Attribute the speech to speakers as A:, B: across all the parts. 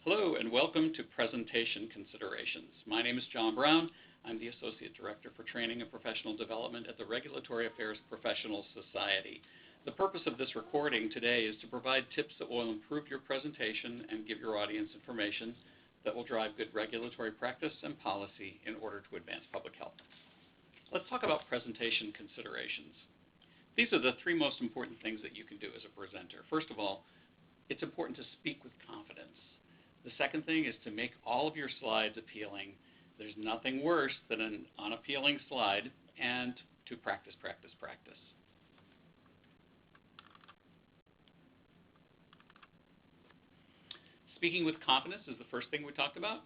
A: Hello and welcome to Presentation Considerations. My name is John Brown. I'm the Associate Director for Training and Professional Development at the Regulatory Affairs Professional Society. The purpose of this recording today is to provide tips that will improve your presentation and give your audience information that will drive good regulatory practice and policy in order to advance public health. Let's talk about presentation considerations. These are the three most important things that you can do as a presenter. First of all, it's important to speak with confidence. The second thing is to make all of your slides appealing. There's nothing worse than an unappealing slide, and to practice, practice, practice. Speaking with confidence is the first thing we talked about.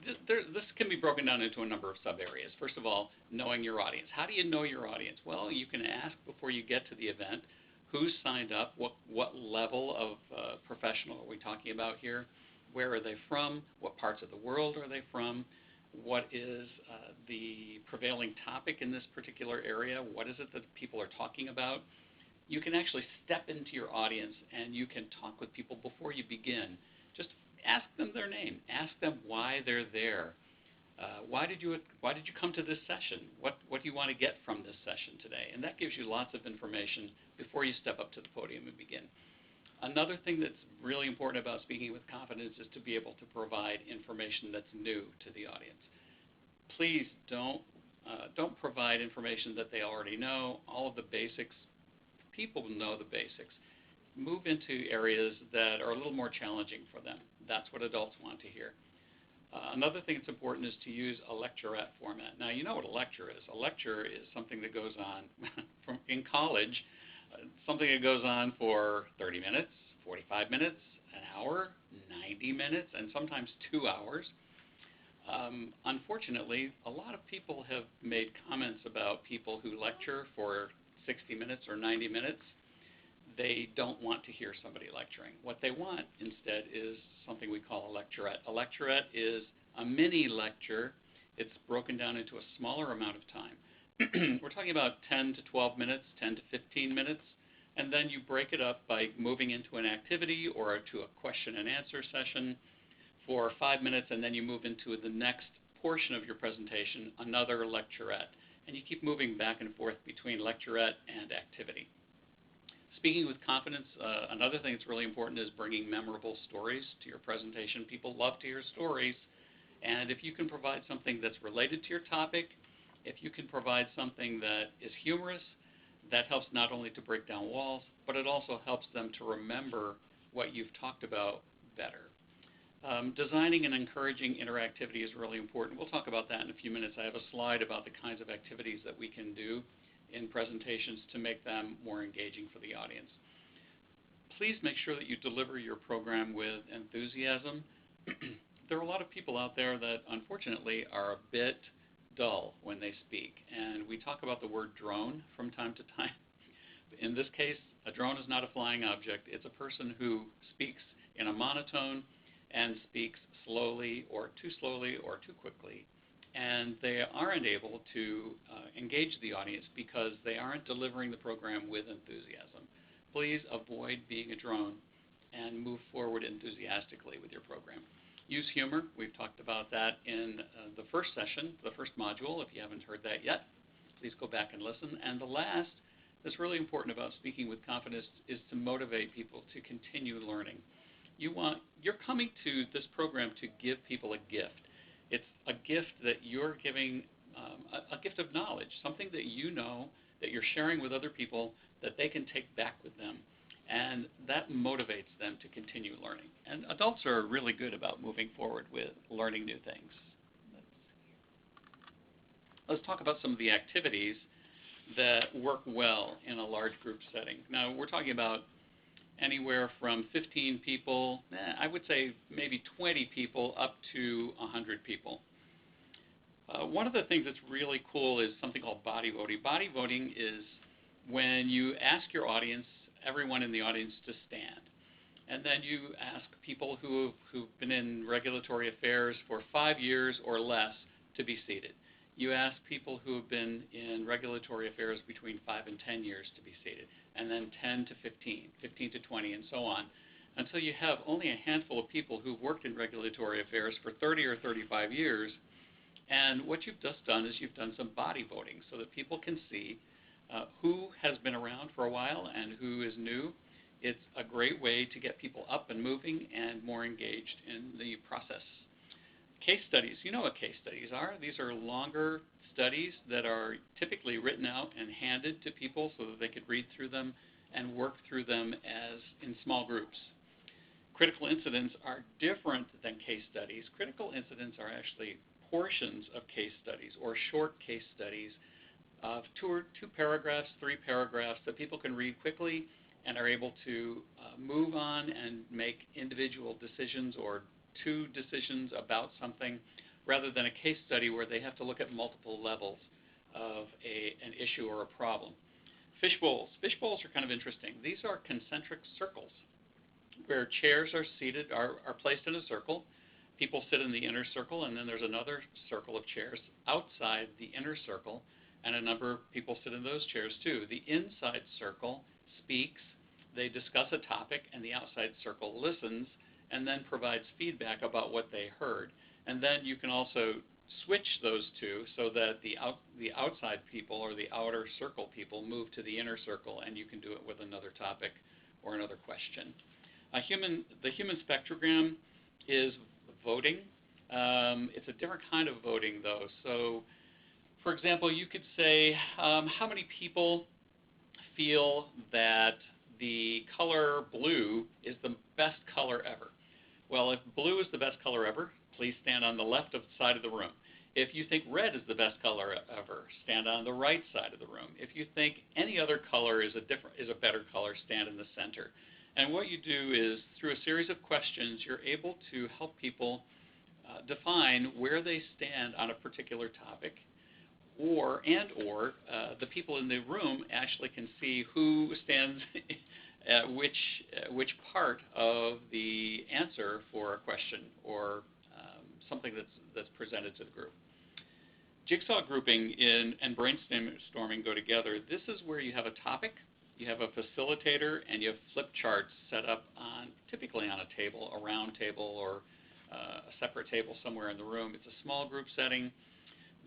A: This can be broken down into a number of sub-areas. First of all, knowing your audience. How do you know your audience? Well, you can ask before you get to the event, who's signed up, what level of professional are we talking about here, where are they from, what parts of the world are they from, what is the prevailing topic in this particular area, what is it that people are talking about. You can actually step into your audience and you can talk with people before you begin. Just ask them their name. Ask them why they're there. Why did you come to this session? What do you want to get from this session today? And that gives you lots of information before you step up to the podium and begin. Another thing that's really important about speaking with confidence is to be able to provide information that's new to the audience. Please don't provide information that they already know. All of the basics, people know the basics. Move into areas that are a little more challenging for them. That's what adults want to hear. Another thing that's important is to use a lecturette format. Now, you know what a lecture is. A lecture is something that goes on in college, something that goes on for 30 minutes, 45 minutes, an hour, 90 minutes, and sometimes 2 hours. Unfortunately, a lot of people have made comments about people who lecture for 60 minutes or 90 minutes. They don't want to hear somebody lecturing. What they want instead is something we call a lecturette. A lecturette is a mini lecture. It's broken down into a smaller amount of time. We're talking about 10 to 12 minutes, 10 to 15 minutes, and then you break it up by moving into an activity or to a question and answer session for 5 minutes, and then you move into the next portion of your presentation, another lecturette. And you keep moving back and forth between lecturette and activity. Speaking with confidence, another thing that's really important is bringing memorable stories to your presentation. People love to hear stories, and if you can provide something that's related to your topic, if you can provide something that is humorous, that helps not only to break down walls, but it also helps them to remember what you've talked about better. Designing and encouraging interactivity is really important. We'll talk about that in a few minutes. I have a slide about the kinds of activities that we can do in presentations to make them more engaging for the audience. Please make sure that you deliver your program with enthusiasm. There are a lot of people out there that unfortunately are a bit dull when they speak, and we talk about the word drone from time to time. In this case, a drone is not a flying object. It's a person who speaks in a monotone and speaks slowly or too quickly, and they aren't able to engage the audience because they aren't delivering the program with enthusiasm. Please avoid being a drone and move forward enthusiastically with your program. Use humor. We've talked about that in the first session, the first module. If you haven't heard that yet, please go back and listen. And the last that's really important about speaking with confidence is to motivate people to continue learning. You're coming to this program to give people a gift. It's a gift that you're giving, a gift of knowledge, something that you know, that you're sharing with other people, that they can take back with them. And that motivates them to continue learning. And adults are really good about moving forward with learning new things. Let's talk about some of the activities that work well in a large group setting. Now, we're talking about anywhere from 15 people, I would say maybe 20 people, up to 100 people. One of the things that's really cool is something called body voting. Body voting is when you ask your audience, everyone in the audience, to stand. And then you ask people who've been in regulatory affairs for 5 years or less to be seated. You ask people who have been in regulatory affairs between 5 and 10 years to be seated, and then 10 to 15, 15 to 20, and so on. until you have only a handful of people who've worked in regulatory affairs for 30 or 35 years. And what you've just done is you've done some body voting so that people can see who has been around for a while and who is new. It's a great way to get people up and moving and more engaged in the process. Case studies, you know what case studies are. These are longer studies that are typically written out and handed to people so that they could read through them and work through them as in small groups. Critical incidents are different than case studies. Critical incidents are actually portions of case studies or short case studies of two paragraphs, 3 paragraphs that people can read quickly and are able to move on and make individual decisions or 2 decisions about something, rather than a case study where they have to look at multiple levels of an issue or a problem. Fish bowls. Fish bowls are kind of interesting. These are concentric circles where chairs are placed in a circle. People sit in the inner circle, and then there's another circle of chairs outside the inner circle, and a number of people sit in those chairs too. The inside circle speaks, they discuss a topic, and the outside circle listens and then provides feedback about what they heard. And then you can also switch those two so that the outside people or the outer circle people move to the inner circle, and you can do it with another topic or another question. The human spectrogram is voting. It's a different kind of voting, though. So, for example, you could say, how many people feel that the color blue is the best color ever? Well, if blue is the best color ever, please stand on the left side of the room. If you think red is the best color ever, stand on the right side of the room. If you think any other color is a better color, stand in the center. And what you do is, through a series of questions, you're able to help people define where they stand on a particular topic, or the people in the room actually can see who stands at which part of the answer for a question or something that's presented to the group. Jigsaw grouping and brainstorming go together. This is where you have a topic, you have a facilitator, and you have flip charts set up typically on a table, a round table or a separate table somewhere in the room. It's a small group setting.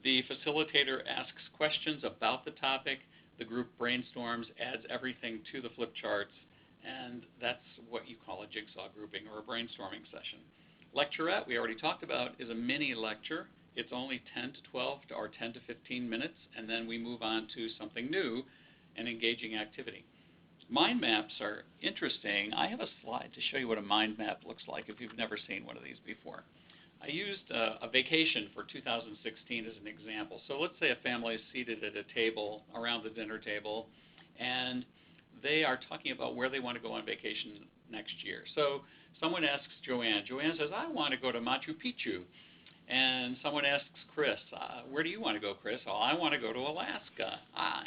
A: The facilitator asks questions about the topic. The group brainstorms, adds everything to the flip charts, and that's what you call a jigsaw grouping or a brainstorming session. Lecturette, we already talked about, is a mini lecture. It's only 10 to 12 or 10 to 15 minutes, and then we move on to something new, an engaging activity. Mind maps are interesting. I have a slide to show you what a mind map looks like if you've never seen one of these before. I used a vacation for 2016 as an example. So let's say a family is seated at a table, around the dinner table, and they are talking about where they want to go on vacation next year. So someone asks Joanne. Joanne says, I want to go to Machu Picchu. And someone asks Chris, where do you want to go, Chris? Oh, I want to go to Alaska.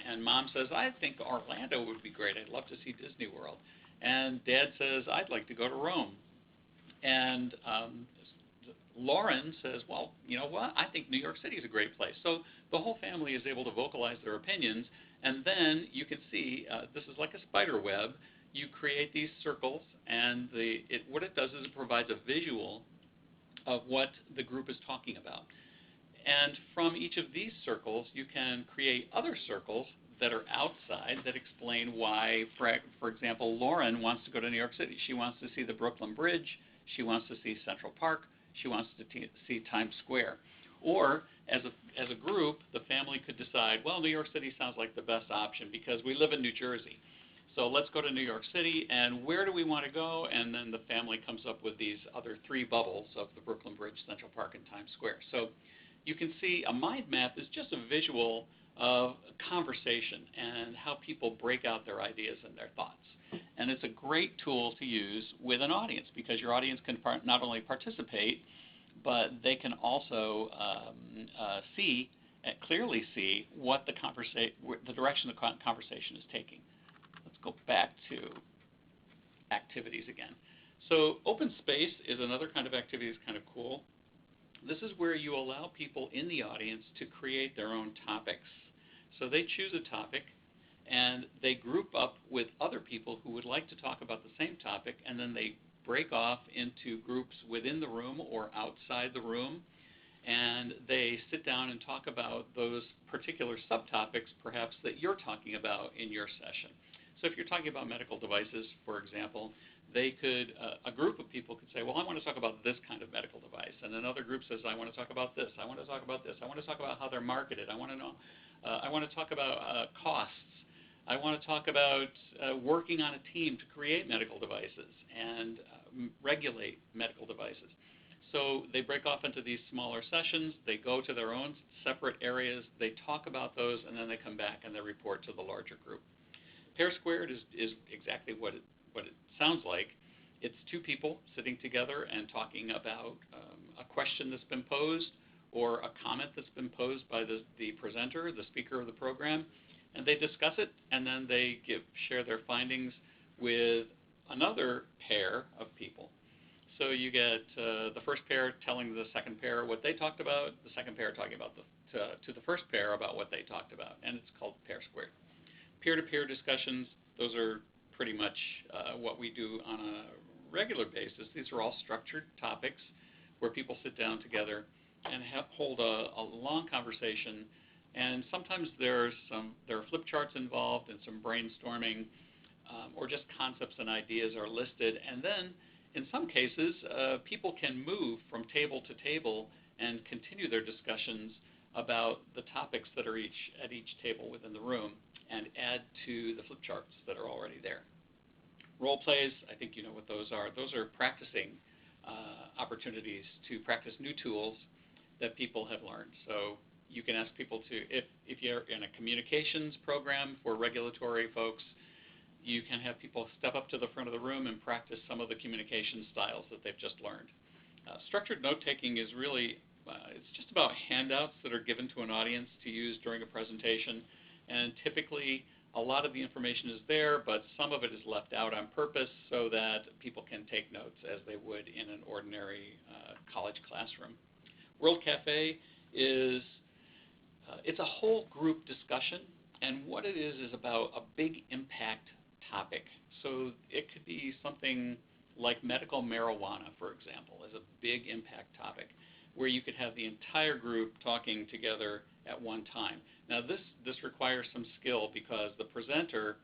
A: And Mom says, I think Orlando would be great. I'd love to see Disney World. And Dad says, I'd like to go to Rome. And Lauren says, well, you know what? I think New York City is a great place. So the whole family is able to vocalize their opinions. And then you can see, this is like a spider web. You create these circles, and what it does is it provides a visual of what the group is talking about. And from each of these circles, you can create other circles that are outside that explain why, for example, Lauren wants to go to New York City. She wants to see the Brooklyn Bridge. She wants to see Central Park. She wants to see Times Square. Or, as a group, the family could decide, well, New York City sounds like the best option because we live in New Jersey. So let's go to New York City, and where do we want to go? And then the family comes up with these other 3 bubbles of the Brooklyn Bridge, Central Park, and Times Square. So you can see a mind map is just a visual of conversation and how people break out their ideas and their thoughts. And it's a great tool to use with an audience because your audience can not only participate, but they can also clearly see what the direction the conversation is taking. Let's go back to activities again. So open space is another kind of activity that's kind of cool. This is where you allow people in the audience to create their own topics. So they choose a topic, and they group up with other people who would like to talk about the same topic, and then they break off into groups within the room or outside the room, and they sit down and talk about those particular subtopics perhaps that you're talking about in your session. So if you're talking about medical devices, for example, a group of people could say, well, I want to talk about this kind of medical device. And another group says, I want to talk about this. I want to talk about this. I want to talk about how they're marketed. I want to talk about costs. I want to talk about working on a team to create medical devices and regulate medical devices. So they break off into these smaller sessions. They go to their own separate areas. They talk about those, and then they come back and they report to the larger group. Pair squared is exactly what it sounds like. It's two people sitting together and talking about a question that's been posed or a comment that's been posed by the presenter, the speaker of the program, and they discuss it, and then they share their findings with another pair of people. So you get the first pair telling the second pair what they talked about, the second pair talking about to the first pair about what they talked about, and it's called pair squared. Peer-to-peer discussions, those are pretty much what we do on a regular basis. These are all structured topics where people sit down together and hold a long conversation, and sometimes there are flip charts involved and some brainstorming, or just concepts and ideas are listed, and then in some cases people can move from table to table and continue their discussions about the topics that are at each table within the room and add to the flip charts that are already there. Role plays, I think you know what those are. Those are practicing opportunities to practice new tools that people have learned. So you can ask people to, if you're in a communications program for regulatory folks, you can have people step up to the front of the room and practice some of the communication styles that they've just learned. Structured note-taking is really, it's just about handouts that are given to an audience to use during a presentation, and typically a lot of the information is there, but some of it is left out on purpose so that people can take notes as they would in an ordinary college classroom. World Cafe is, it's a whole group discussion, and what it is about a big impact topic. So it could be something like medical marijuana, for example, is a big impact topic, where you could have the entire group talking together at one time. Now this requires some skill because the presenter,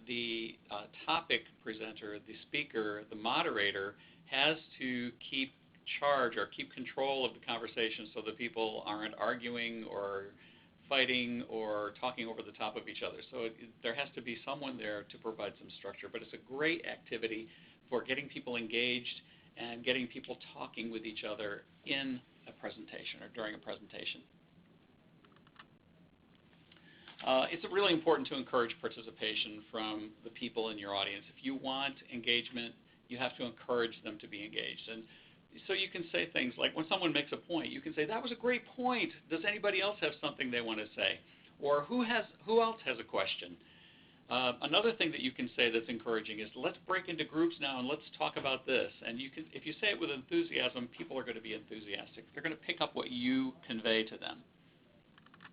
A: the topic presenter, the speaker, the moderator has to keep charge or keep control of the conversation so that people aren't arguing or fighting or talking over the top of each other. So there has to be someone there to provide some structure, but it's a great activity for getting people engaged and getting people talking with each other in a presentation or during a presentation. It's really important to encourage participation from the people in your audience. If you want engagement, you have to encourage them to be engaged. And so you can say things like, when someone makes a point, you can say, that was a great point. Does anybody else have something they want to say? Or who else has a question? Another thing that you can say that's encouraging is, let's break into groups now and let's talk about this. And you can, if you say it with enthusiasm, people are going to be enthusiastic. They're going to pick up what you convey to them.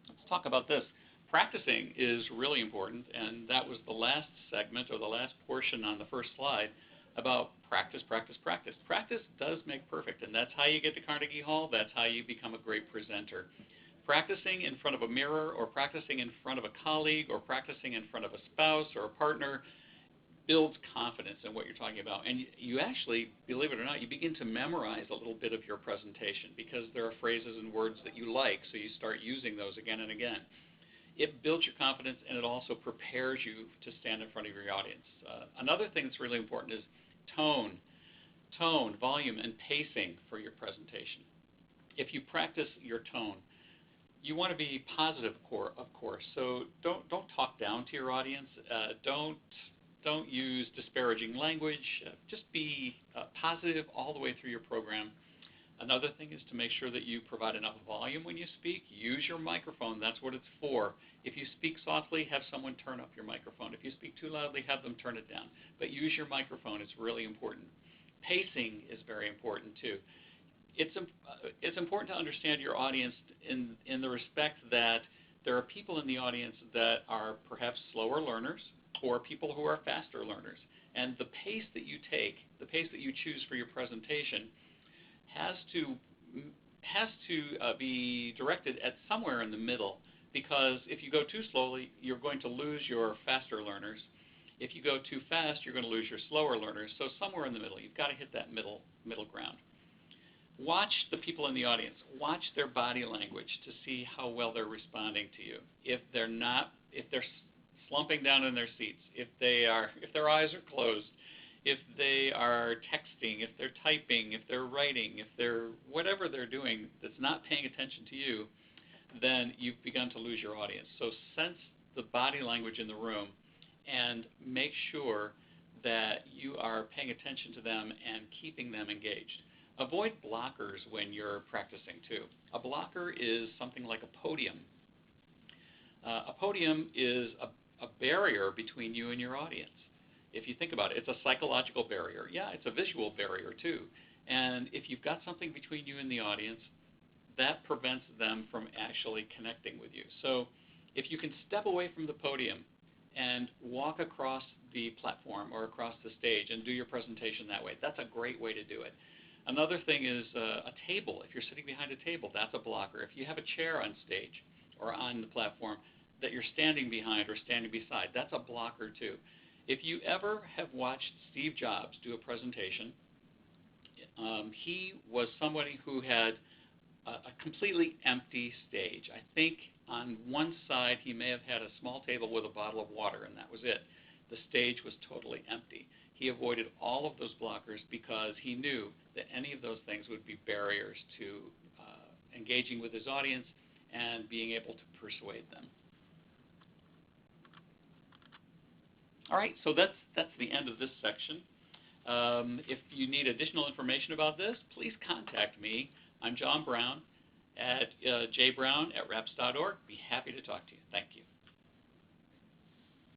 A: Let's talk about this. Practicing is really important, and that was the last segment or the last portion on the first slide about practice, practice, practice. Practice does make perfect, and that's how you get to Carnegie Hall. That's how you become a great presenter. Practicing in front of a mirror or practicing in front of a colleague or practicing in front of a spouse or a partner builds confidence in what you're talking about. And you actually, believe it or not, you begin to memorize a little bit of your presentation because there are phrases and words that you like, so you start using those again and again. It builds your confidence, and it also prepares you to stand in front of your audience. Another thing that's really important is tone, volume, and pacing for your presentation. If you practice your tone, you want to be positive, of course. So don't talk down to your audience. Don't use disparaging language. Just be positive all the way through your program. Another thing is to make sure that you provide enough volume when you speak. Use your microphone. That's what it's for. If you speak softly, have someone turn up your microphone. If you speak too loudly, have them turn it down. But use your microphone. It's really important. Pacing is very important too. It's important to understand your audience in the respect that there are people in the audience that are perhaps slower learners or people who are faster learners. And the pace that you take, the pace that you choose for your presentation, has to be directed at somewhere in the middle, because if you go too slowly, you're going to lose your faster learners. If you go too fast, you're going to lose your slower learners. So somewhere in the middle, you've got to hit that middle ground. Watch the people in the audience. Watch their body language to see how well they're responding to you. If they're slumping down in their seats, if their eyes are closed, if they are texting, if they're typing, if they're writing, if they're whatever they're doing that's not paying attention to you, then you've begun to lose your audience. So sense the body language in the room and make sure that you are paying attention to them and keeping them engaged. Avoid blockers when you're practicing too. A blocker is something like a podium. A podium is a barrier between you and your audience. If you think about it, it's a psychological barrier. Yeah, it's a visual barrier too. And if you've got something between you and the audience, that prevents them from actually connecting with you. So if you can step away from the podium and walk across the platform or across the stage and do your presentation that way, that's a great way to do it. Another thing is a table. If you're sitting behind a table, that's a blocker. If you have a chair on stage or on the platform that you're standing behind or standing beside, that's a blocker too. If you ever have watched Steve Jobs do a presentation, he was somebody who had a completely empty stage. I think on one side he may have had a small table with a bottle of water, and that was it. The stage was totally empty. He avoided all of those blockers because he knew that any of those things would be barriers to engaging with his audience and being able to persuade them. All right, so that's the end of this section. If you need additional information about this, please contact me. I'm John Brown at jbrown@raps.org. Be happy to talk.